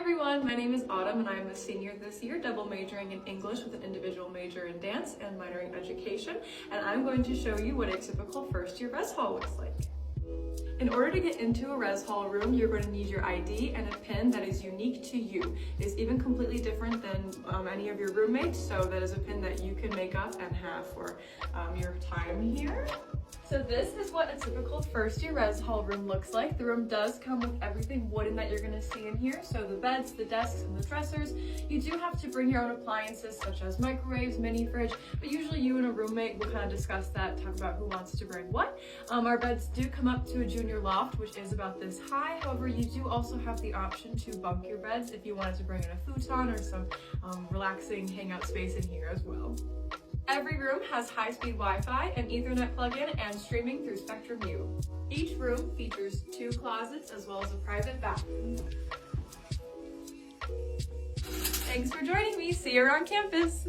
everyone, my name is Autumn and I am a senior this year, double majoring in English with an individual major in dance and minoring in education, and I'm going to show you what a typical first year res hall looks like. In order to get into a res hall room, you're going to need your ID and a pin that is unique to you. It is even completely different than any of your roommates, so that is a pin that you can make up and have for your time here. So this is what a typical first year res hall room looks like. The room does come with everything wooden that you're going to see in here. So the beds, the desks, and the dressers. You do have to bring your own appliances such as microwaves, mini fridge, but usually you and a roommate will kind of discuss that, talk about who wants to bring what. Our beds do come up to a junior loft, which is about this high. However, you do also have the option to bunk your beds if you wanted to bring in a futon or some relaxing hangout space in here as well. Every room has high-speed Wi-Fi, an Ethernet plug-in, and streaming through Spectrum U. Each room features 2 closets as well as a private bathroom. Thanks for joining me. See you around campus.